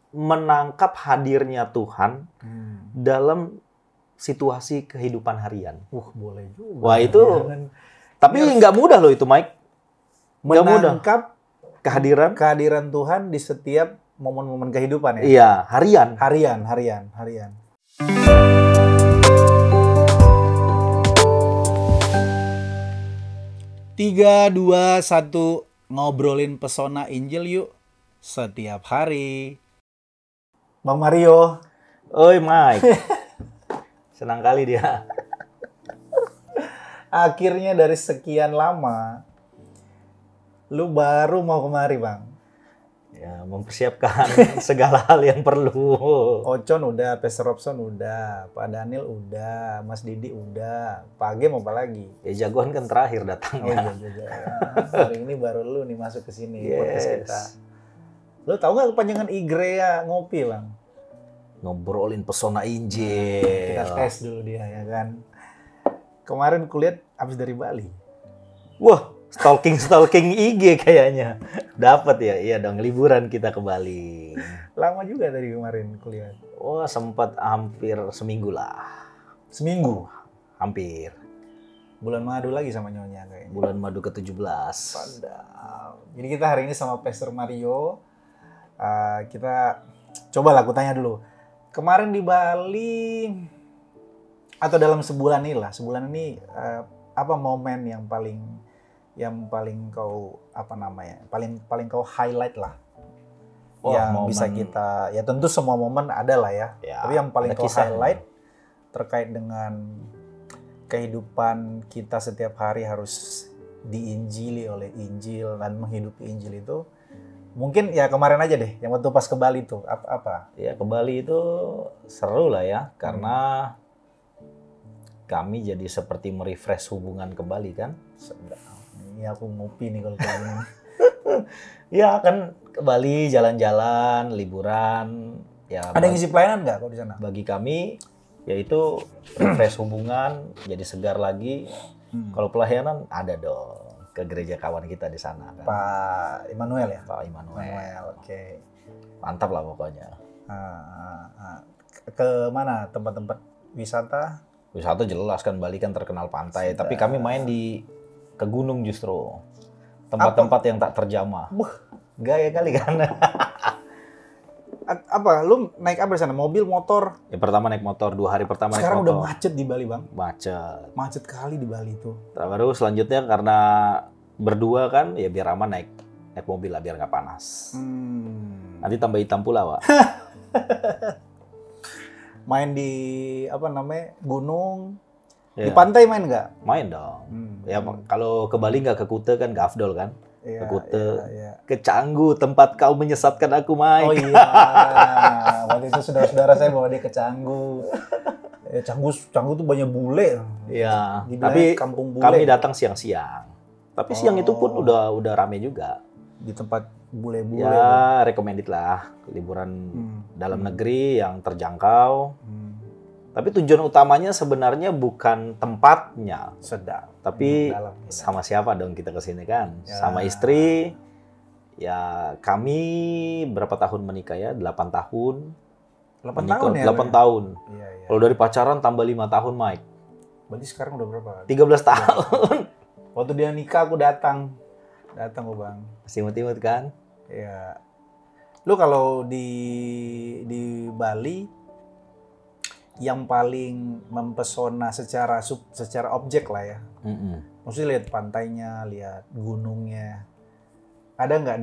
menangkap hadirnya Tuhan dalam situasi kehidupan harian. Boleh juga. Wah itu, tapi nggak mudah loh itu, Mike. Nggak mudah. Menangkap kehadiran Tuhan di setiap momen-momen kehidupan ya. Iya, harian. Harian. 3, 2, 1, ngobrolin pesona Injil yuk setiap hari. Bang Mario. Oi Mike. Senang kali dia. Akhirnya dari sekian lama, lu baru mau kemari Bang. Ya, mempersiapkan segala hal yang perlu. Ocon udah, Pastor Robson udah, Pak Daniel udah, Mas Didi udah, Pak Gem apa lagi? Ya jagoan kan terakhir datangnya. Iya. Hari ini baru lu nih masuk ke sini podcast kita. Lu tahu nggak kepanjangan Igrea ngopi Bang? Ngobrolin pesona Injil. Kita tes dulu dia ya kan. Kemarin kulihat abis dari Bali. Wah, stalking IG kayaknya. Dapat ya, iya dong, liburan kita ke Bali. Lama juga tadi kemarin kuliah. Wah, sempat hampir seminggu lah. Seminggu? Hampir. Bulan madu lagi sama Nyonya kayaknya. Bulan madu ke-17. Padahal. Jadi kita hari ini sama Pastor Mario. Kita cobalah aku tanya dulu. Kemarin di Bali atau dalam sebulan ini apa momen yang paling kau paling kau highlight lah yang momen, bisa kita ya tentu semua momen ada lah ya tapi yang paling kau highlight terkait dengan kehidupan kita setiap hari harus diinjili oleh Injil dan menghidupi Injil itu mungkin ya kemarin aja deh yang waktu pas ke Bali tuh apa ya ke Bali itu seru lah ya karena kami jadi seperti merefresh hubungan ke Bali kan. Ini aku ngopi nih kalau kayak gini. Ya kan ke Bali jalan-jalan, liburan. Ya, ada yang ngisi pelayanan nggak kalau di sana? Bagi kami yaitu refresh hubungan, jadi segar lagi. Kalau pelayanan ada dong ke gereja kawan kita di sana kan. Pak Immanuel ya? Pak Immanuel. Oke. Mantap lah pokoknya. Ke mana tempat-tempat wisata? Wisata jelas kan Bali kan terkenal pantai, tapi kami main ke gunung justru. Tempat-tempat yang tak terjamah. Gaya kali kan. Apa? Lu naik apa di sana? Mobil, motor? Ya pertama naik motor, 2 hari pertama sekarang naik motor. Sekarang udah macet di Bali, Bang. Macet kali di Bali itu. Baru selanjutnya karena berdua kan, ya biar aman naik mobil lah, biar nggak panas. Nanti tambah hitam pula, Wak. Main di gunung, di pantai main nggak? Main dong. Ya kalau ke Bali nggak ke Kuta kan, ke Afdol kan? Ke Kuta, ke Canggu tempat kau menyesatkan aku, Mike. Oh iya, waktu itu saudara-saudara saya bawa dia ke Canggu. Canggu tuh banyak bule. Iya. Tapi kampung bule. Kami datang siang-siang. Tapi siang itu pun udah rame juga. Di tempat bule-bule. Ya, recommended lah liburan dalam negeri yang terjangkau. Tapi tujuan utamanya sebenarnya bukan tempatnya, tapi sama siapa dong kita kesini kan? Ya. Sama istri. Ya kami berapa tahun menikah ya? 8 tahun. 8 tahun ya? 8 tahun. Iya. Kalau dari pacaran tambah 5 tahun, Mike. Berarti sekarang udah berapa? 13 tahun. Waktu dia nikah aku datang Bang. Masih imut-imut kan? Iya. Lu kalau di Bali yang paling mempesona secara objek lah ya. Maksudnya lihat pantainya, lihat gunungnya. Ada nggak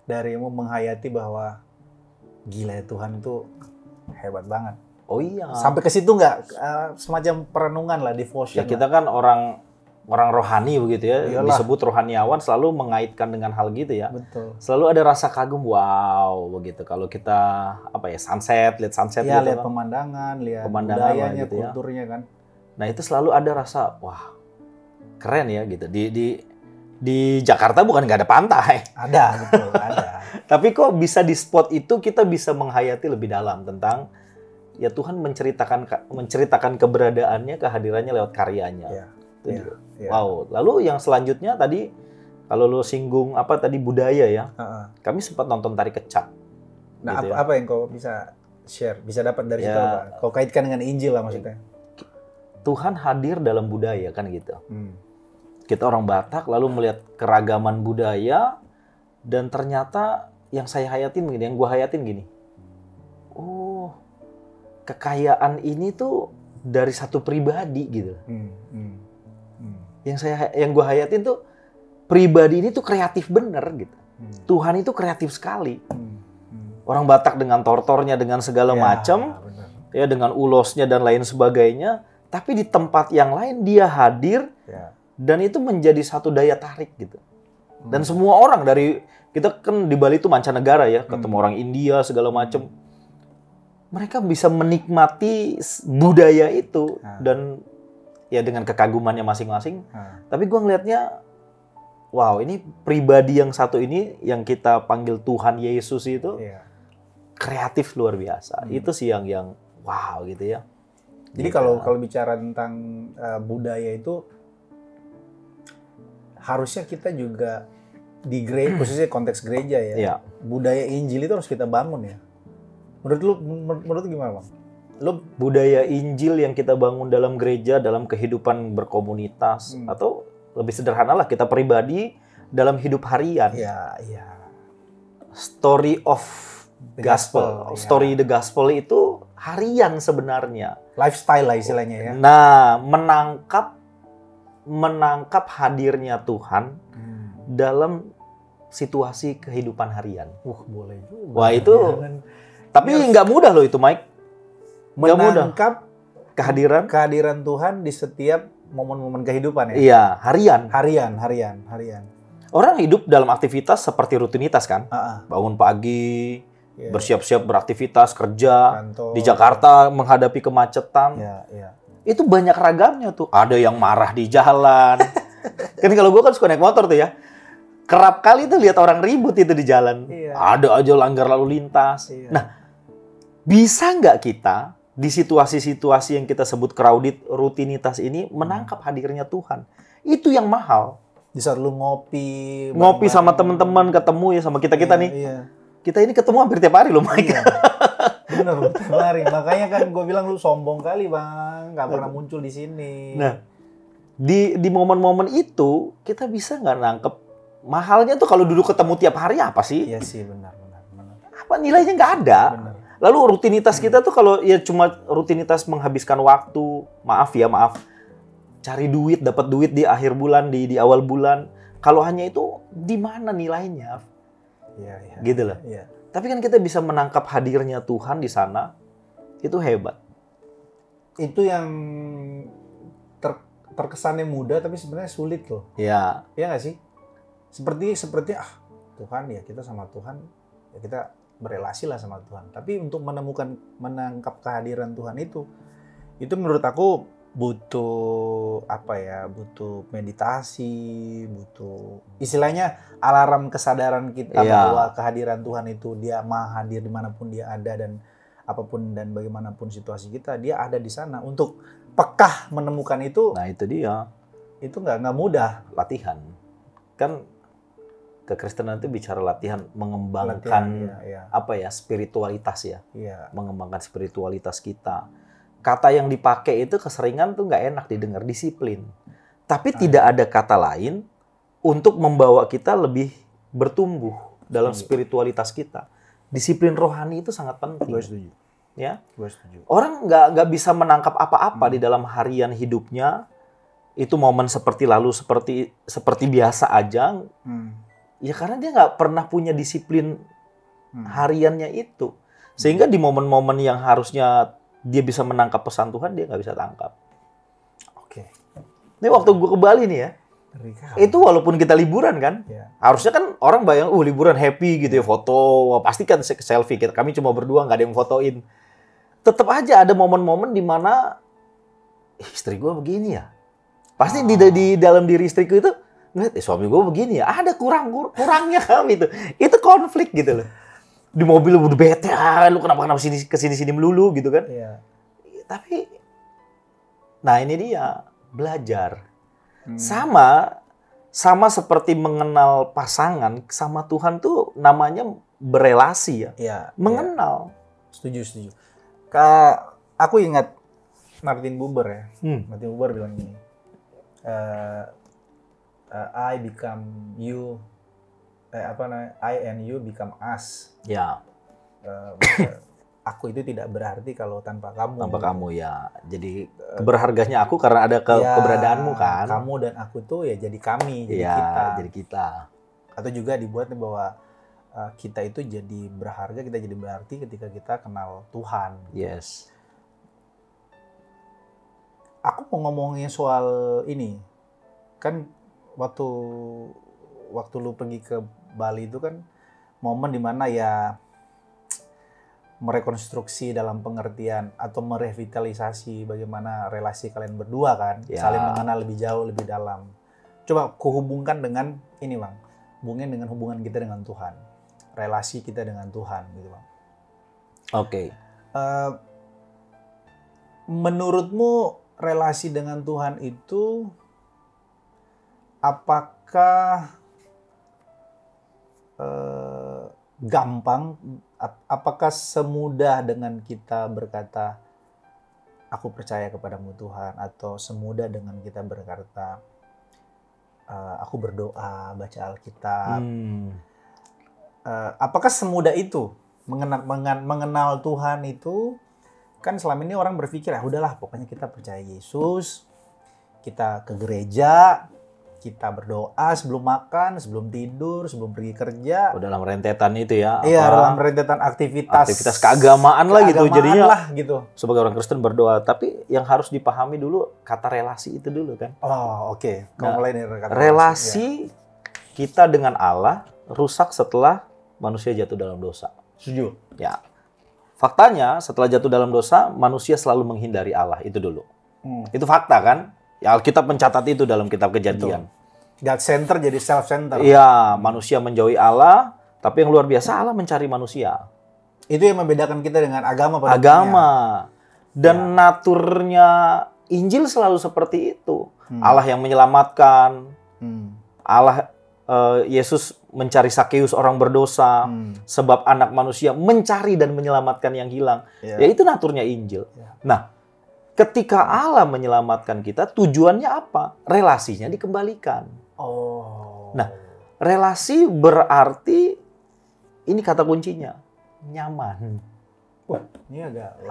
darimu menghayati bahwa gila ya Tuhan tuh hebat banget. Oh iya. Sampai ke situ nggak semacam perenungan lah, devotion. Ya kita kan orang rohani begitu ya. Iyalah. Disebut rohaniawan selalu mengaitkan dengan hal gitu ya. Betul. Selalu ada rasa kagum, wow begitu. Kalau kita lihat sunset ya, gitu lihat pemandangan budayanya, gitu kulturnya ya. Kan. Nah, itu selalu ada rasa wah, keren ya gitu. Di Jakarta bukan nggak ada pantai. Ada, betul, ada. Tapi kok bisa di spot itu kita bisa menghayati lebih dalam tentang ya Tuhan menceritakan keberadaannya, kehadirannya lewat karyanya. Ya. Ya. Wow. Lalu yang selanjutnya tadi kalau lo singgung budaya ya. Kami sempat nonton tari kecak. Nah, gitu apa yang kau bisa share, bisa dapat dari situ apa? Kau kaitkan dengan Injil lah maksudnya. Tuhan hadir dalam budaya kan gitu. Kita orang Batak lalu melihat keragaman budaya dan ternyata yang saya hayatin gini, yang gua hayatin gini. Oh, kekayaan ini tuh dari satu pribadi gitu. Yang gua hayatin tuh pribadi ini tuh kreatif bener gitu. Tuhan itu kreatif sekali. Orang Batak dengan tortornya, dengan segala macam, ya dengan ulosnya dan lain sebagainya. Tapi di tempat yang lain dia hadir dan itu menjadi satu daya tarik gitu. Dan semua orang dari kita kan di Bali itu mancanegara ya, ketemu orang India segala macam. Mereka bisa menikmati budaya itu dan ya dengan kekagumannya masing-masing. Tapi gue ngelihatnya, wow, ini pribadi yang satu ini yang kita panggil Tuhan Yesus itu kreatif luar biasa. Itu sih yang wow gitu ya. Jadi kalau bicara tentang budaya itu harusnya kita juga di gereja, khususnya konteks gereja ya. Budaya Injil itu harus kita bangun ya. Menurut gimana, Bang? Budaya Injil yang kita bangun dalam gereja, dalam kehidupan berkomunitas, atau lebih sederhana lah kita pribadi dalam hidup harian. Story of gospel, story the gospel itu harian sebenarnya. Lifestyle lah istilahnya ya. Nah, menangkap hadirnya Tuhan dalam situasi kehidupan harian. Boleh juga. Wah itu, tapi nggak mudah loh itu, Mike. Menangkap kehadiran Tuhan di setiap momen-momen kehidupan ya. Iya, harian. Orang hidup dalam aktivitas seperti rutinitas kan. Bangun pagi, bersiap-siap beraktivitas kerja, kantor, di Jakarta menghadapi kemacetan. Itu banyak ragamnya tuh. Ada yang marah di jalan. Kan kalau gue kan suka naik motor tuh ya. Kerap kali tuh lihat orang ribut itu di jalan. Ada aja langgar lalu lintas. Nah, bisa nggak kita di situasi-situasi yang kita sebut crowded, rutinitas ini menangkap hadirnya Tuhan? Itu yang mahal. Di saat lu ngopi sama teman-teman, ketemu ya sama kita-kita nih. Kita ini ketemu hampir tiap hari loh, Mike. Bener, tiap hari. Makanya kan gue bilang lu sombong kali, Bang. Gak pernah muncul di sini. Nah, di momen-momen itu kita bisa nggak nangkep mahalnya tuh kalau duduk ketemu tiap hari apa sih? Iya sih, benar. Apa nilainya nggak ada. Benar. Lalu rutinitas kita tuh kalau ya cuma rutinitas menghabiskan waktu, maaf, cari duit, dapat duit di akhir bulan, di awal bulan. Kalau hanya itu, di mana nilainya? Gitu loh. Tapi kan kita bisa menangkap hadirnya Tuhan di sana, itu hebat. Itu yang terkesannya mudah, tapi sebenarnya sulit loh. Iya nggak sih? Seperti Tuhan ya, kita sama Tuhan ya kita berelasi lah sama Tuhan. Tapi untuk menangkap kehadiran Tuhan itu menurut aku butuh butuh meditasi, butuh istilahnya alarm kesadaran kita bahwa kehadiran Tuhan itu dia maha hadir dimanapun dia ada dan apapun dan bagaimanapun situasi kita, dia ada di sana. Untuk pekah menemukan itu. Nah itu dia. Itu nggak mudah. Latihan. Kan kekristenan itu bicara latihan, mengembangkan spiritualitas ya. Mengembangkan spiritualitas kita. Kata yang dipakai itu keseringan tuh nggak enak didengar, disiplin. Tapi tidak ada kata lain untuk membawa kita lebih bertumbuh dalam spiritualitas kita. Disiplin rohani itu sangat penting. Gue setuju. Ya. Gue setuju. Orang nggak bisa menangkap apa-apa di dalam harian hidupnya. Itu momen seperti biasa aja. Ya karena dia nggak pernah punya disiplin hariannya itu. Sehingga di momen-momen yang harusnya dia bisa menangkap pesan Tuhan, dia nggak bisa tangkap. Oke. Ini waktu gue ke Bali nih ya. Itu walaupun kita liburan kan. Harusnya kan orang bayang, liburan happy gitu ya, foto. Pasti kan selfie. Kami cuma berdua, nggak ada yang fotoin. Tetap aja ada momen-momen di mana istri gue begini ya. Pasti di dalam diri istriku itu, ngeliat, suami gue begini ya, ada kurangnya kami itu. Itu konflik gitu loh. Di mobil udah bete, lu kenapa kesini-sini melulu gitu kan. Tapi, nah ini dia, belajar. Sama seperti mengenal pasangan, sama Tuhan tuh namanya berelasi ya. Iya. Mengenal. Setuju. Aku ingat Martin Buber ya. Martin Buber bilang gini. I become you. I and you become us. Ya. Aku itu tidak berarti kalau tanpa kamu. Tanpa kamu ya. Jadi berharganya aku karena ada keberadaanmu kan. Kamu dan aku tuh ya jadi kami, jadi ya, kita. Jadi kita. Atau juga dibuat bahwa kita itu jadi berharga, kita jadi berarti ketika kita kenal Tuhan. Yes. Aku mau ngomongin soal ini. Kan waktu lu pergi ke Bali itu kan momen dimana ya merekonstruksi dalam pengertian atau merevitalisasi bagaimana relasi kalian berdua kan, saling mengenal lebih jauh, lebih dalam. Coba kuhubungkan dengan ini Bang, hubungin dengan hubungan kita dengan Tuhan, relasi kita dengan Tuhan gitu Bang. Oke. Menurutmu relasi dengan Tuhan itu apakah gampang? Apakah semudah dengan kita berkata, aku percaya kepadamu Tuhan, atau semudah dengan kita berkata, aku berdoa, baca Alkitab? Apakah semudah itu mengenal Tuhan itu? Kan selama ini orang berpikir, udahlah pokoknya kita percaya Yesus, kita ke gereja, kita berdoa sebelum makan, sebelum tidur, sebelum pergi kerja. Dalam rentetan itu ya. Iya, dalam rentetan aktivitas keagamaan lah gitu. Jadinya lah gitu. Sebagai orang Kristen berdoa, tapi yang harus dipahami dulu kata relasi itu dulu kan. Oh, oke. Mulai dari kata relasi kita dengan Allah rusak setelah manusia jatuh dalam dosa. Setuju. Ya. Faktanya setelah jatuh dalam dosa, manusia selalu menghindari Allah, itu dulu. Itu fakta kan? Ya, Alkitab mencatat itu dalam kitab Kejadian. God center jadi self center. Iya, manusia menjauhi Allah, tapi yang luar biasa Allah mencari manusia. Itu yang membedakan kita dengan agama pada agama. Dan naturnya Injil selalu seperti itu. Allah yang menyelamatkan. Allah Yesus mencari Sakeus orang berdosa, sebab anak manusia mencari dan menyelamatkan yang hilang. Ya itu naturnya Injil. Nah, ketika Allah menyelamatkan kita, tujuannya apa? Relasinya dikembalikan. Nah, relasi berarti, ini kata kuncinya, nyaman. Wah, ini agak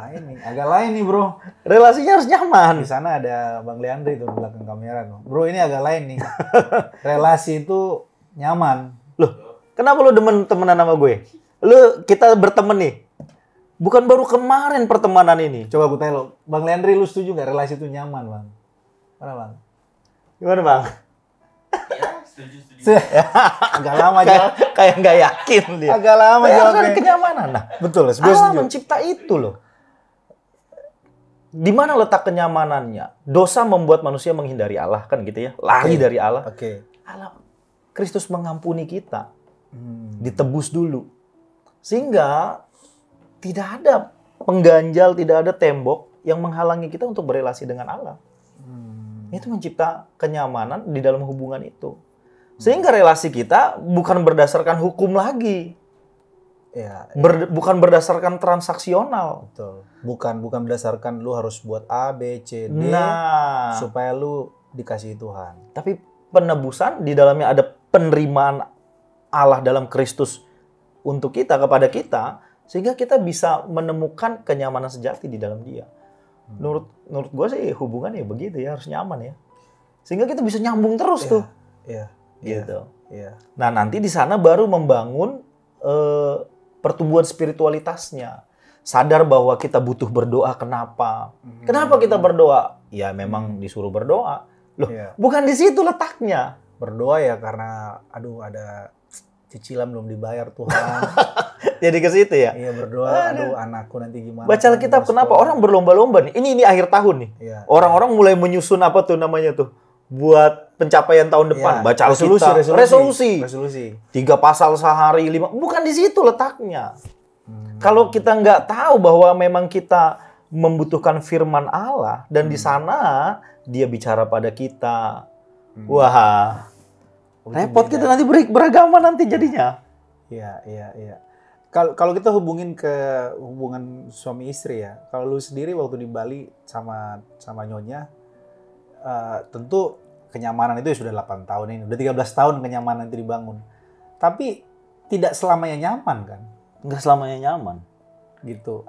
lain nih bro. Relasinya harus nyaman. Di sana ada Bang Leandri itu di belakang kamera. Bro, ini agak lain nih. Relasi itu nyaman. Loh, kenapa lu demen temenan sama gue? Kita berteman nih. Bukan baru kemarin pertemanan ini. Coba aku tanya lo, Bang Leandri, lu setuju nggak relasi itu nyaman, Bang? Mana, Bang? Gimana, Bang? Ya, setuju. Agak lama jawab. Kayak nggak yakin dia. Agak lama jawabnya. Ada kenyamanan. Nah, betul, gue Allah setuju. mencipta itu loh. Di mana letak kenyamanannya? Dosa membuat manusia menghindari Allah, kan gitu ya? Lari dari Allah. Allah, Kristus mengampuni kita. Ditebus dulu. Sehingga tidak ada pengganjal, tidak ada tembok yang menghalangi kita untuk berelasi dengan Allah. Itu mencipta kenyamanan di dalam hubungan itu. Sehingga relasi kita bukan berdasarkan hukum lagi. Bukan berdasarkan transaksional. Betul. Bukan berdasarkan lu harus buat A, B, C, D supaya lu dikasihi Tuhan. Tapi penebusan di dalamnya ada penerimaan Allah dalam Kristus untuk kita, kepada kita, sehingga kita bisa menemukan kenyamanan sejati di dalam Dia. Menurut gue sih hubungan ya begitu ya, harus nyaman ya. Sehingga kita bisa nyambung terus tuh. Gitu. Nah, nanti di sana baru membangun pertumbuhan spiritualitasnya. Sadar bahwa kita butuh berdoa. Kenapa? Kenapa kita berdoa? Ya memang disuruh berdoa. Loh, bukan di situ letaknya. Berdoa ya karena ada cicilan belum dibayar Tuhan. Jadi ke situ ya? Iya, berdoa, anakku nanti gimana. Baca Alkitab, kenapa? Orang berlomba-lomba nih. Ini akhir tahun nih. Orang-orang mulai menyusun apa tuh namanya tuh? Buat pencapaian tahun depan. Baca Alkitab. Resolusi. 3 pasal sehari, 5. Bukan di situ letaknya. Kalau kita nggak tahu bahwa memang kita membutuhkan firman Allah. Dan di sana Dia bicara pada kita. Wah, repot kita nanti beragama nanti jadinya. Iya. Kalau kita hubungin ke hubungan suami istri ya, kalau lu sendiri waktu di Bali sama Nyonya, tentu kenyamanan itu sudah 8 tahun ini, udah 13 tahun kenyamanan itu dibangun. Tapi tidak selamanya nyaman kan? Nggak selamanya nyaman. Gitu.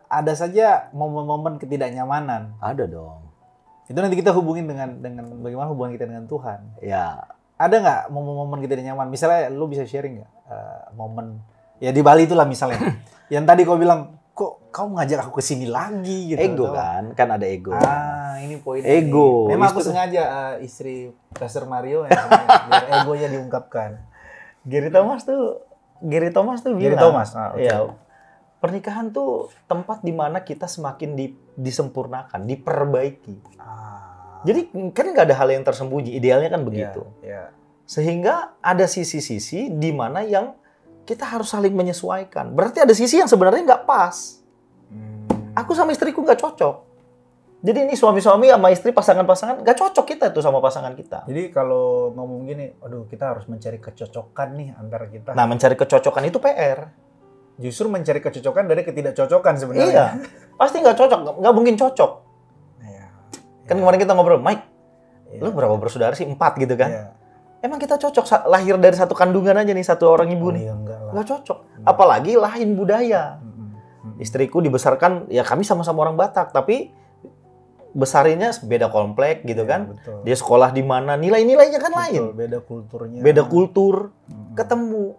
Ada saja momen-momen ketidaknyamanan. Ada dong. Itu nanti kita hubungin dengan bagaimana hubungan kita dengan Tuhan. Ya. Ada nggak momen-momen ketidaknyamanan? Misalnya lu bisa sharing nggak momen ya di Bali itulah misalnya. Yang tadi kau bilang, kok kau ngajak aku ke sini lagi gitu. Ego kan ada ego. Ini poin. Ego. Memang aku sengaja istri Pastor Mario yang biar egonya diungkapkan. Gary Thomas tuh bilang. Gary Thomas. Okay. Ya, pernikahan tuh tempat di mana kita semakin disempurnakan, diperbaiki. Jadi kan nggak ada hal yang tersembunyi. Idealnya kan begitu. Yeah. Sehingga ada sisi-sisi di mana yang kita harus saling menyesuaikan. Berarti ada sisi yang sebenarnya nggak pas. Aku sama istriku nggak cocok. Jadi ini suami-suami sama istri, pasangan-pasangan, nggak cocok kita tuh sama pasangan kita. Jadi kalau ngomong gini, aduh kita harus mencari kecocokan nih antara kita. Nah, mencari kecocokan itu PR. Justru mencari kecocokan dari ketidakcocokan sebenarnya. Iya, pasti nggak cocok, nggak mungkin cocok. Kan kemarin kita ngobrol, Mike, lu berapa bersaudara sih? 4 gitu kan? Iya. Emang kita cocok lahir dari satu kandungan aja nih, satu orang ibu nih. Nggak cocok. Apalagi lain budaya. Istriku dibesarkan, ya kami sama-sama orang Batak, tapi besarnya beda komplek gitu kan. Betul. Dia sekolah di mana, nilai-nilainya kan lain. Beda kulturnya. Beda kultur, ketemu,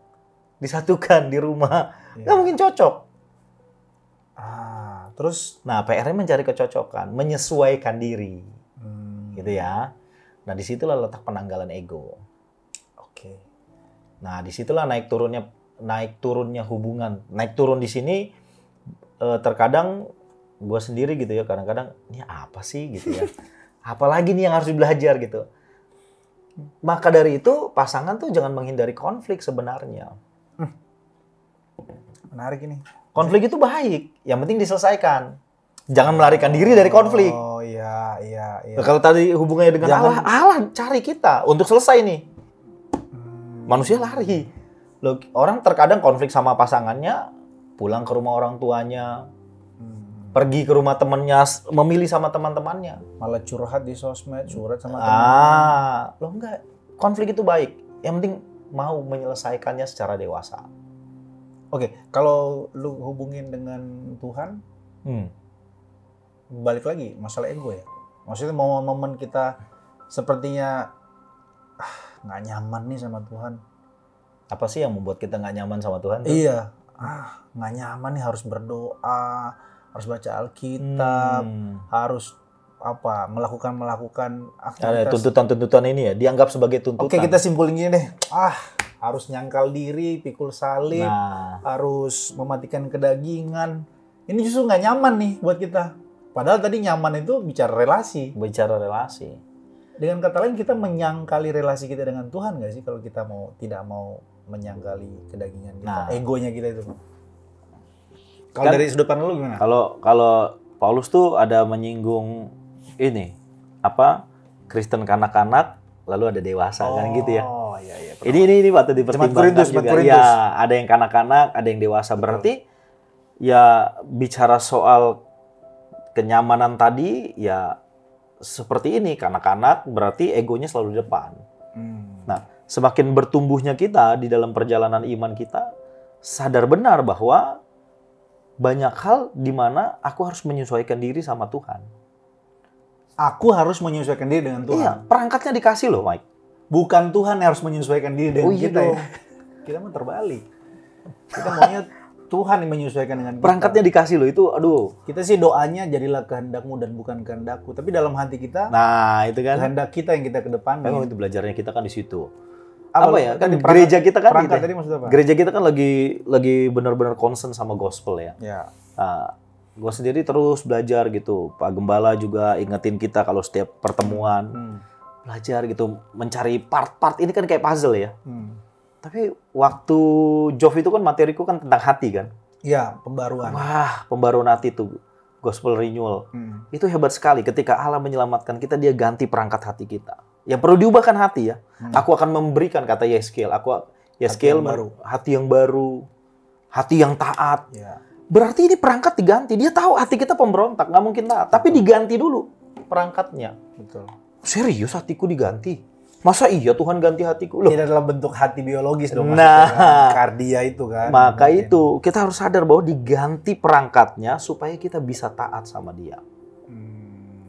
disatukan di rumah. Nggak mungkin cocok. Terus, nah PR-nya mencari kecocokan, menyesuaikan diri. Gitu ya. Nah, disitulah letak penanggalan ego. Oke. Nah, disitulah naik turunnya hubungan. Naik turun di sini terkadang gue sendiri gitu ya, kadang-kadang ini apa sih gitu ya. Apalagi nih yang harus belajar gitu. Maka dari itu pasangan tuh jangan menghindari konflik sebenarnya. Menarik ini. Konflik itu baik, yang penting diselesaikan. Jangan melarikan diri dari konflik. Oh iya. Nah, kalau tadi hubungannya dengan Allah cari kita untuk selesai nih. Manusia lari. Loh, orang terkadang konflik sama pasangannya, pulang ke rumah orang tuanya, pergi ke rumah temannya, memilih sama teman-temannya. Malah curhat di sosmed, curhat sama teman. Loh enggak. Konflik itu baik. Yang penting mau menyelesaikannya secara dewasa. Oke, kalau lu hubungin dengan Tuhan, balik lagi masalah ego ya. Maksudnya momen-momen kita sepertinya nggak nyaman nih sama Tuhan. Apa sih yang membuat kita nggak nyaman sama Tuhan? Iya, nggak nyaman nih, harus berdoa, harus baca Alkitab, harus melakukan aktivitas. Ada tuntutan ini ya, dianggap sebagai tuntutan. Oke, kita simpulin gini deh. Harus nyangkal diri, pikul salib, harus mematikan kedagingan. Ini justru nggak nyaman nih buat kita. Padahal tadi nyaman itu bicara relasi. Dengan kata lain, kita menyangkali relasi kita dengan Tuhan nggak sih kalau kita tidak mau menyangkali kedagingan kita, egonya kita itu. Kalau dari sudut pandang lu gimana? Kalau Paulus tuh ada menyinggung ini Kristen kanak-kanak, lalu ada dewasa kan gitu ya. Iya. Ini waktu dipertimbangkan juga. Ya, ada yang kanak-kanak, ada yang dewasa. Berarti ya bicara soal kenyamanan tadi ya seperti ini, kanak-kanak berarti egonya selalu di depan. Nah, semakin bertumbuhnya kita di dalam perjalanan iman kita, sadar benar bahwa banyak hal di mana aku harus menyesuaikan diri sama Tuhan. Aku harus menyesuaikan diri dengan Tuhan. Iya, perangkatnya dikasih loh, Mike. Bukan Tuhan yang harus menyesuaikan diri dengan kita. Ya. Kita mau terbalik. Kita maunya Tuhan yang menyesuaikan dengan kita. Perangkatnya dikasih loh, itu aduh. Kita sih doanya jadilah kehendakmu dan bukan kehendakku. Tapi dalam hati kita, itu kan kehendak kita yang kita kedepankan. Memang itu belajarnya kita kan di situ. Apa ya? Kan gereja kita kan perangkat tadi maksud apa? Gereja kita kan lagi benar-benar concern sama gospel ya. Nah, gue sendiri terus belajar gitu. Pak Gembala juga ingetin kita kalau setiap pertemuan belajar gitu, mencari part-part ini kan kayak puzzle ya. Tapi waktu Jov itu kan materiku kan tentang hati kan. Iya, pembaruan. Wah, pembaruan hati tuh. Gospel renewal. Itu hebat sekali ketika Allah menyelamatkan kita, dia ganti perangkat hati kita. Yang perlu diubahkan hati ya. Aku akan memberikan, kata Yeskiel. Hati yang baru. hati yang taat. Berarti ini perangkat diganti. Dia tahu hati kita pemberontak, nggak mungkin taat. Tapi diganti dulu perangkatnya. Betul. Serius hatiku diganti? Masa iya Tuhan ganti hatiku? Loh. Tidak dalam bentuk hati biologis dong. Nah, kardia itu kan. Maka itu kita harus sadar bahwa diganti perangkatnya supaya kita bisa taat sama Dia.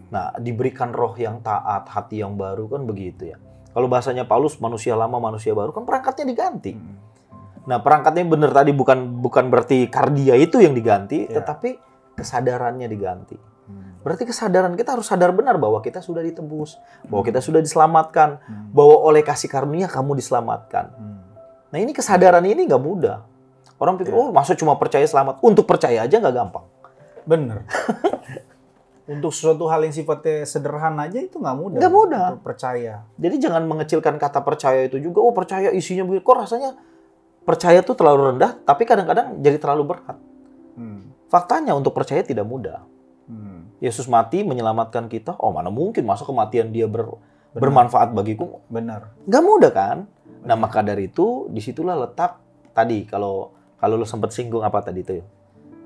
Nah, diberikan roh yang taat, hati yang baru kan begitu ya. Kalau bahasanya Paulus, manusia lama, manusia baru kan perangkatnya diganti. Nah, perangkatnya benar tadi bukan berarti kardia itu yang diganti, tetapi kesadarannya diganti. Berarti kesadaran kita harus sadar benar bahwa kita sudah ditebus, bahwa kita sudah diselamatkan, bahwa oleh kasih karunia kamu diselamatkan. Nah, ini kesadaran ini nggak mudah. Orang pikir, oh masa cuma percaya selamat? Untuk percaya aja nggak gampang. Bener. Untuk sesuatu hal yang sifatnya sederhana aja itu nggak mudah. Nggak mudah. Untuk percaya. Jadi jangan mengecilkan kata percaya itu juga. Oh percaya isinya begitu. Kok rasanya percaya tuh terlalu rendah, tapi kadang-kadang jadi terlalu berat. Faktanya untuk percaya tidak mudah. Yesus mati menyelamatkan kita. Oh mana mungkin masa kematian dia bermanfaat bagiku? Benar. Nggak mudah kan? Nah maka dari itu disitulah letak tadi kalau lu sempat singgung apa tadi itu ya?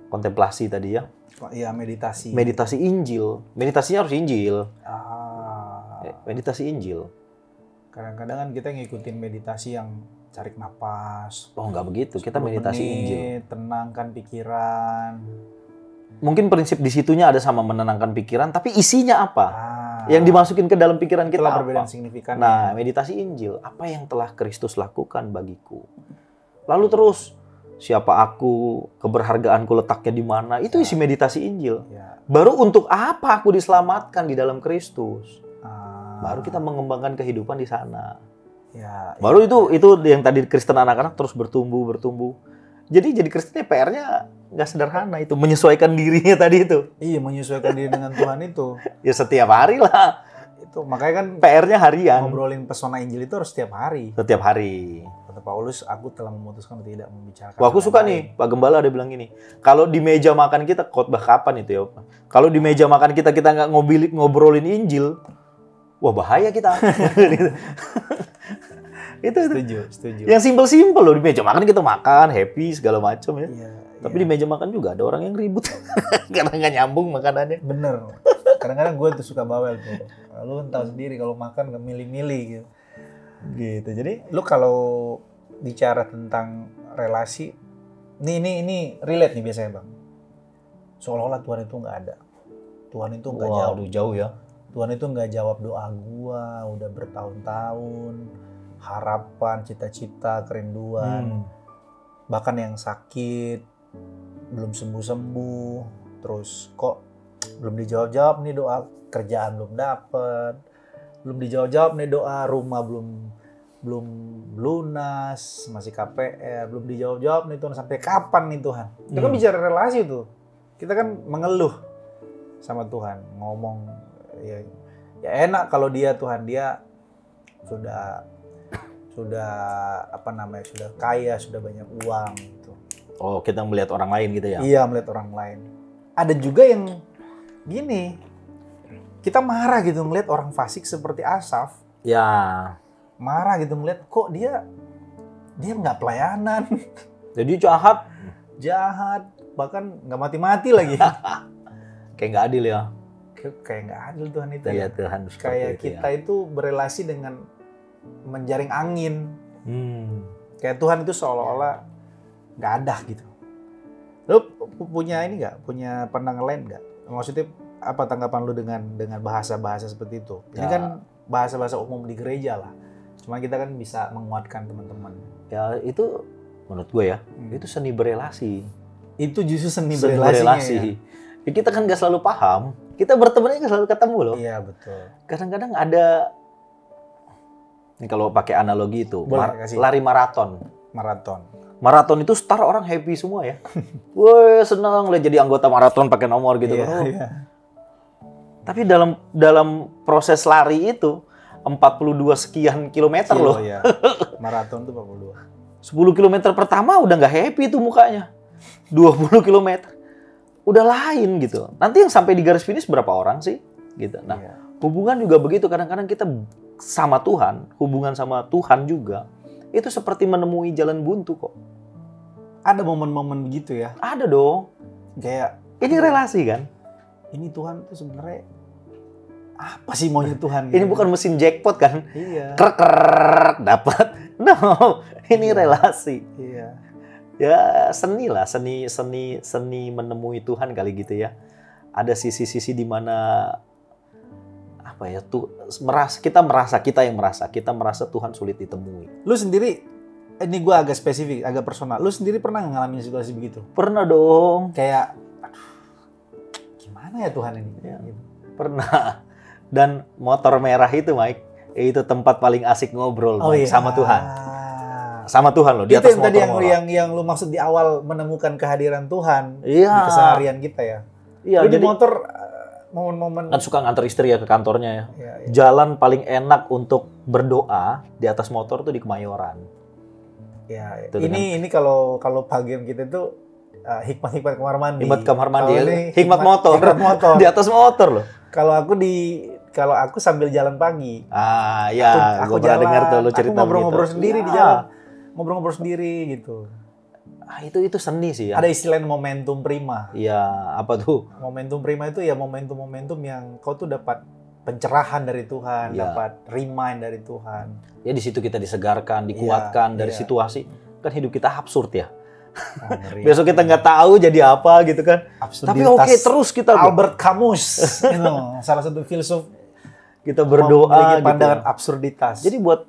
Kontemplasi tadi ya? Iya meditasi. Meditasi Injil. Meditasinya harus Injil. Meditasi Injil. Kadang-kadang kan kita ngikutin meditasi yang tarik napas. Oh nggak begitu, kita meditasi Injil. Tenangkan pikiran. Mungkin prinsip di situnya ada sama menenangkan pikiran, tapi isinya apa? Yang dimasukin ke dalam pikiran kita apa? Perbedaan signifikan. Nah, meditasi Injil, apa yang telah Kristus lakukan bagiku? Lalu terus, siapa aku, keberhargaanku letaknya di mana? Itu isi meditasi Injil. Baru untuk apa aku diselamatkan di dalam Kristus? Baru kita mengembangkan kehidupan di sana. Baru itu yang tadi Kristen anak-anak terus bertumbuh. Jadi Kristennya PR-nya nggak sederhana itu, menyesuaikan dirinya tadi itu. Iya, menyesuaikan diri dengan Tuhan itu. Ya setiap hari lah. Itu makanya kan PR-nya harian. Ngobrolin pesona Injil itu harus setiap hari. Setiap hari. Kata Paulus, aku telah memutuskan tidak membicarakan. Wah, aku suka nih, Pak Gembala ada bilang gini. Kalau di meja makan kita, khotbah kapan itu ya? Kalau di meja makan kita nggak ngobrolin Injil, wah bahaya kita. Itu. Setuju. Yang simpel-simpel loh, di meja makan kita makan, happy segala macam ya. Tapi di meja makan juga ada orang yang ribut karena nggak nyambung makanannya. Bener. Kadang-kadang gue tuh suka bawel tuh. Lu tahu sendiri kalau makan nggak milih-milih gitu. Jadi lu kalau bicara tentang relasi, ini relate nih biasanya bang. Seolah-olah Tuhan itu nggak ada. Tuhan itu nggak jauh. Jauh ya. Tuhan itu nggak jawab doa gua udah bertahun-tahun. Harapan, cita-cita, kerinduan. Bahkan yang sakit belum sembuh-sembuh, terus kok belum dijawab-jawab nih doa, kerjaan belum dapet, belum dijawab-jawab nih doa, rumah belum lunas, masih KPR, belum dijawab-jawab nih Tuhan, sampai kapan nih Tuhan? Kita kan bicara relasi tuh, kita kan mengeluh sama Tuhan, ngomong ya enak kalau dia Tuhan dia sudah sudah kaya, sudah banyak uang gitu. Oh, kita melihat orang lain gitu ya? Iya, melihat orang lain. Ada juga yang gini, kita marah gitu ngeliat orang fasik seperti Asaf. Ya. Marah gitu ngeliat kok dia nggak pelayanan. Jadi jahat, bahkan nggak mati-mati lagi. Kayak nggak adil ya? Kayak nggak adil Tuhan itu. Iya Tuhan. Kayak kita itu berelasi dengan menjaring angin. Kayak Tuhan itu seolah-olah nggak ada gitu. Lu punya ini nggak? Punya pandangan lain nggak? Maksudnya apa tanggapan lu dengan bahasa-bahasa seperti itu? Ini kan bahasa-bahasa umum di gereja lah. Cuma kita kan bisa menguatkan teman-teman. Ya itu menurut gue ya, itu seni berelasi. Itu justru seni berelasi. Ya, kita kan nggak selalu paham. Kita bertemannya nggak selalu ketemu loh. Iya betul. Kadang-kadang ada. Ini kalau pakai analogi itu, lari maraton. Maraton itu star orang happy semua ya. Wah senang lah jadi anggota maraton pakai nomor gitu. Iya. Tapi dalam proses lari itu 42 sekian kilometer loh. Ya. Maraton tuh 42. 10 kilometer pertama udah nggak happy tuh mukanya. 20 kilometer udah lain gitu. Nanti yang sampai di garis finish berapa orang sih? Gitu. Nah, hubungan juga begitu. Kadang-kadang kita sama Tuhan, hubungan sama Tuhan juga, itu seperti menemui jalan buntu kok. Ada momen-momen begitu ya? Ada dong. Kayak ini relasi kan? Ini Tuhan tuh sebenarnya apa sih maunya Tuhan? Ini bukan mesin jackpot kan? Iya. Krek dapat. No, ini relasi. Iya. Ya seni lah, seni menemui Tuhan kali gitu ya. Ada sisi-sisi di mana apa ya tuh kita merasa Tuhan sulit ditemui. Lu sendiri, ini gue agak spesifik, agak personal. Lu sendiri pernah ngalamin situasi begitu? Pernah dong. Kayak, aduh, gimana ya Tuhan ini? Ya, pernah. Dan motor merah itu, Mike, itu tempat paling asik ngobrol sama Tuhan. Sama Tuhan loh, di atas motor merah. Yang lu maksud di awal menemukan kehadiran Tuhan di keseharian kita ya. Iya, lu di motor momen-momen kan suka nganter istri ya ke kantornya ya. Jalan paling enak untuk berdoa di atas motor tuh di Kemayoran. Ya, ini kalau bagian kita tuh hikmat kamar mandi. Hikmat kamar mandi. Hikmat motor. Di atas motor loh. Kalau aku sambil jalan pagi. Ya, aku pernah dengar tuh lu cerita ngobrol-ngobrol sendiri di jalan. Ngobrol-ngobrol sendiri gitu. Itu seni sih ya. Ada istilah momentum prima. Iya, apa tuh? Momentum prima itu ya momentum-momentum yang kau tuh dapat pencerahan dari Tuhan, dapat remind dari Tuhan. Ya di situ kita disegarkan, dikuatkan dari situasi. Kan hidup kita absurd ya. Besok kita nggak tahu jadi apa gitu kan. Tapi oke, terus kita Albert Camus, salah satu filsuf, kita berdoa memiliki pandangan absurditas. Jadi buat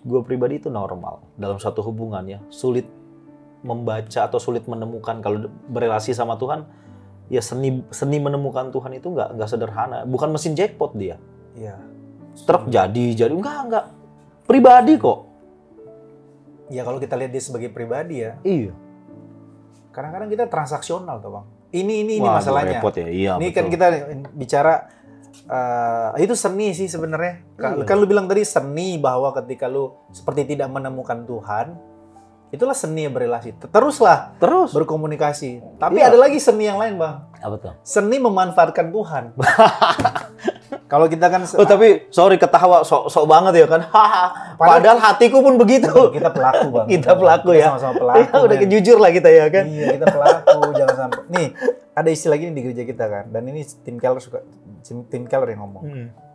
gue pribadi itu normal dalam satu hubungan ya. Sulit membaca atau sulit menemukan kalau berelasi sama Tuhan. Ya seni menemukan Tuhan itu nggak sederhana. Bukan mesin jackpot dia. Iya. Truk jadi enggak. Pribadi kok. Ya kalau kita lihat dia sebagai pribadi ya. Iya. Kadang-kadang kita transaksional tuh Bang. Ini masalahnya. Repot ya. Iya, ini betul. kan kita bicara itu seni sih sebenarnya. Kan lu bilang tadi seni bahwa ketika lu seperti tidak menemukan Tuhan, itulah seni yang berelasi. Terus berkomunikasi. Tapi ada lagi seni yang lain, Bang. Apa tuh? Seni memanfaatkan Tuhan. Kalau kita kan tapi sorry ketawa sok banget ya kan. Padahal hatiku pun begitu. Kita pelaku, Bang. Kita pelaku ya. Sama-sama pelaku. Ya, udah jujur lah kita ya kan. Iya, kita pelaku. Jangan sampai. Nih, ada istilah gini di gereja kita kan. Dan ini Tim Keller yang ngomong.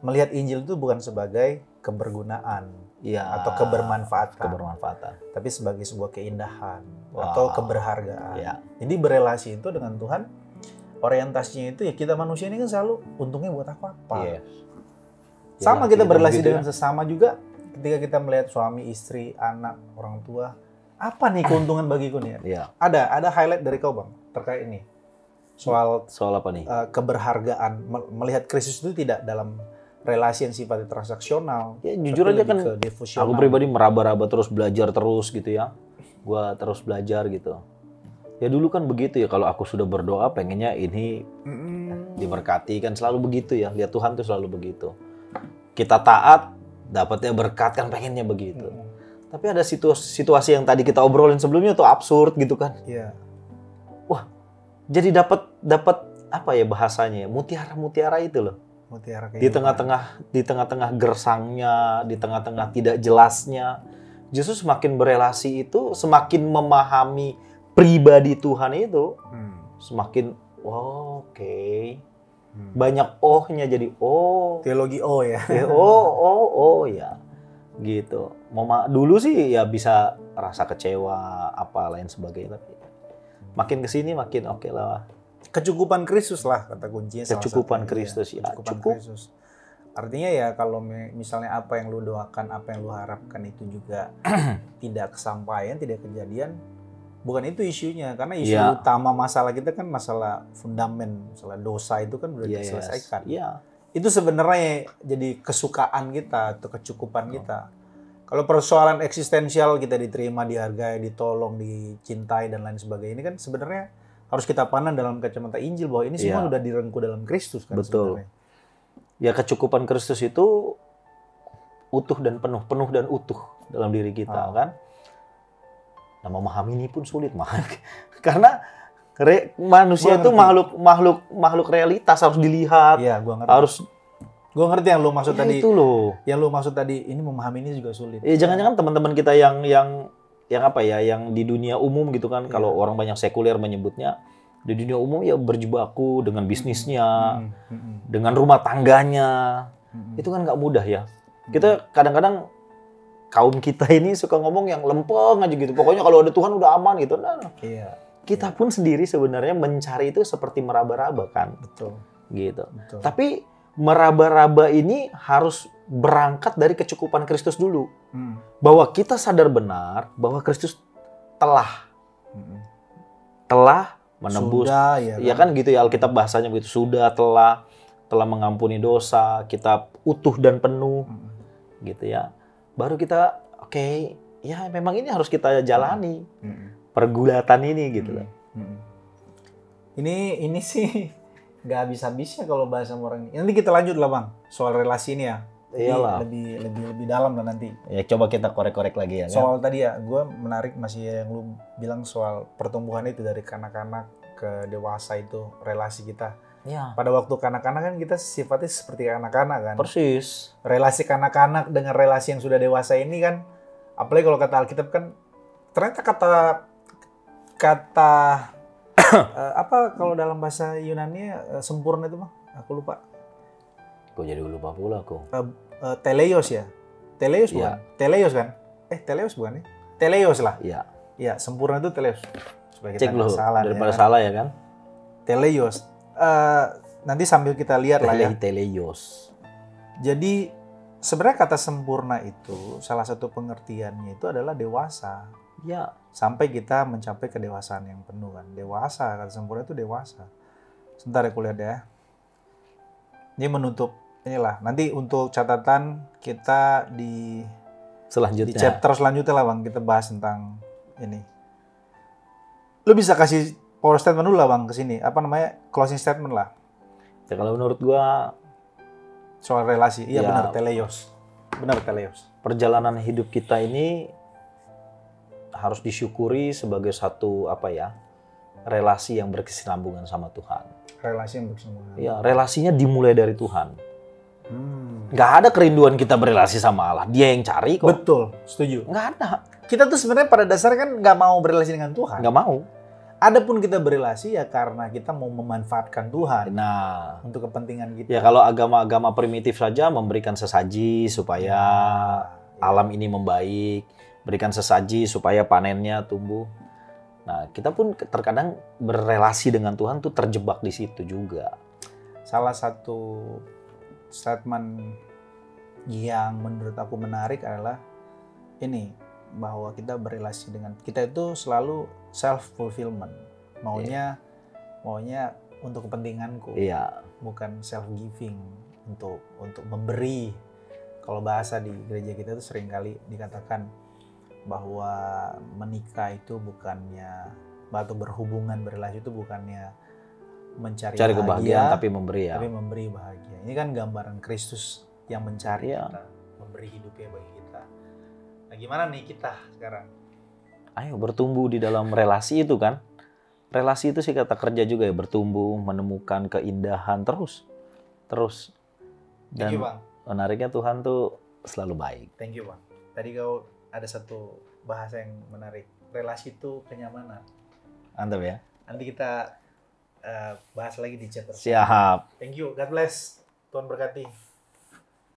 Melihat Injil itu bukan sebagai kebergunaan. Atau kebermanfaatan. Tapi sebagai sebuah keindahan atau keberhargaan. Jadi berelasi itu dengan Tuhan, orientasinya itu ya kita manusia ini kan selalu untungnya buat apa? Sama kita berelasi dengan sesama juga. Ketika kita melihat suami, istri, anak, orang tua, apa nih keuntungan bagiku nih? Ada highlight dari kau Bang terkait ini. Soal apa nih? Keberhargaan, melihat Kristus itu tidak dalam relasi yang sifatnya transaksional. Ya jujur aja kan aku pribadi meraba-raba terus belajar terus gitu ya. Gua terus belajar gitu. Ya dulu kan begitu ya, kalau aku sudah berdoa pengennya ini diberkati kan selalu begitu ya. Lihat Tuhan tuh selalu begitu. Kita taat, dapatnya berkat kan pengennya begitu. Tapi ada situasi yang tadi kita obrolin sebelumnya tuh absurd gitu kan. Iya. Wah, jadi dapat apa ya bahasanya? Mutiara itu loh. Di tengah-tengah gersangnya, di tengah-tengah tidak jelasnya, justru semakin berelasi itu, semakin memahami pribadi Tuhan itu, semakin banyak ohnya jadi teologi ya. Ya gitu. Dulu sih ya bisa rasa kecewa apa lain sebagainya, tapi makin kesini makin oke lah. Kecukupan Kristus lah kata kuncinya. Kecukupan Kristus ya. Cukup. Kristus. Artinya ya kalau misalnya apa yang lu doakan, apa yang lu harapkan itu juga tidak kesampaian, tidak kejadian, bukan itu isunya. Karena isu utama masalah kita kan masalah fundamen, masalah dosa itu kan udah diselesaikan. Itu sebenarnya jadi kesukaan kita atau kecukupan kita. Kalau persoalan eksistensial kita diterima, dihargai, ditolong, dicintai dan lain sebagainya, ini kan sebenarnya harus kita pandang dalam kacamata Injil bahwa ini semua sudah direngku dalam Kristus kan. Betul. Sebenarnya. Ya kecukupan Kristus itu utuh dan penuh dan utuh dalam diri kita kan. Nah, memahami ini pun sulit karena manusia itu makhluk realitas, harus dilihat. Iya, gua ngerti. Gua ngerti yang lu maksud tadi. Itu loh. Yang lu maksud tadi, ini memahami ini juga sulit. Jangan-jangan teman-teman kita yang yang apa ya, yang di dunia umum gitu kan, kalau orang banyak sekuler menyebutnya, di dunia umum ya berjibaku dengan bisnisnya, dengan rumah tangganya, itu kan nggak mudah ya. Kita kadang-kadang kaum kita ini suka ngomong yang lempeng aja gitu, pokoknya kalau ada Tuhan udah aman gitu. Nah, kita pun sendiri sebenarnya mencari itu seperti meraba-raba kan, gitu. Tapi meraba-raba ini harus berangkat dari kecukupan Kristus dulu. Bahwa kita sadar benar bahwa Kristus telah menebus. Sudah, ya kan gitu ya, Alkitab bahasanya begitu. Sudah, telah mengampuni dosa, kita utuh dan penuh. Gitu ya. Baru kita oke, ya memang ini harus kita jalani. Pergulatan ini gitu loh. Ini sih nggak habis-habisnya kalau bahas sama orang ini. Nanti kita lanjut lah Bang, soal relasi ini ya. Iyalah. Lebih dalam lah nanti. Ya coba kita korek-korek lagi ya. Soal tadi ya, gue menarik masih yang lu bilang soal pertumbuhan itu dari kanak-kanak ke dewasa itu relasi kita. Ya. Pada waktu kanak-kanak kan kita sifatnya seperti kanak-kanak kan. Persis. Relasi kanak-kanak dengan relasi yang sudah dewasa ini kan, apalagi kalau kata Alkitab kan, ternyata kata apa kalau dalam bahasa Yunani sempurna itu Bang? Aku lupa. Kok jadi lupa pula aku. Teleios ya? Teleios bukan? Teleios kan? Teleios bukan ya? Teleios lah. Iya. Iya, sempurna itu teleios. Supaya kita nggak salah daripada ya, salah ya kan? Teleios. Nanti sambil kita lihat lah ya. Teleios. Jadi sebenarnya kata sempurna itu salah satu pengertiannya itu adalah dewasa. Ya. Sampai kita mencapai kedewasaan yang penuh kan. Dewasa, kata sempurna itu dewasa. Sebentar ya, aku lihat ya. Ini menutup, inilah. Nanti untuk catatan kita di chapter selanjutnya lah Bang. Kita bahas tentang ini. Lu bisa kasih power statement dulu lah Bang ke sini. Apa namanya? Closing statement lah. Ya kalau menurut gua soal relasi. Iya benar, teleios. Benar, teleios. Perjalanan hidup kita ini harus disyukuri sebagai satu relasi yang berkesinambungan sama Tuhan. Relasi yang berkesinambungan. Iya, relasinya dimulai dari Tuhan. Nggak ada kerinduan kita berelasi sama Allah. Dia yang cari kok. Betul, setuju. Nggak ada. Kita tuh sebenarnya pada dasarnya kan nggak mau berelasi dengan Tuhan. Nggak mau. Adapun kita berelasi ya karena kita mau memanfaatkan Tuhan. Nah, untuk kepentingan kita. Ya kalau agama-agama primitif saja memberikan sesaji supaya alam ini membaik, berikan sesaji supaya panennya tumbuh. Nah, kita pun terkadang berelasi dengan Tuhan tuh terjebak di situ juga. Salah satu statement yang menurut aku menarik adalah ini, bahwa kita berelasi dengan kita itu selalu self fulfillment. Maunya untuk kepentinganku. Bukan self giving untuk memberi. Kalau bahasa di gereja kita itu seringkali dikatakan bahwa menikah itu bukannya, atau berhubungan berelasi itu bukannya mencari kebahagiaan tapi memberi ya. Tapi memberi bahagia. Ini kan gambaran Kristus yang mencari kita, memberi hidupnya bagi kita. Nah, gimana nih kita sekarang? Ayo bertumbuh di dalam relasi itu kan. Relasi itu sih kata kerja juga ya, bertumbuh, menemukan keindahan terus. Dan menariknya Tuhan tuh selalu baik. Thank you Bang. Tadi kau ada satu bahasa yang menarik. Relasi itu kenyamanan. Mantap ya. Nanti kita bahas lagi di chapter. Siap. Thank you. God bless. Tuhan berkati.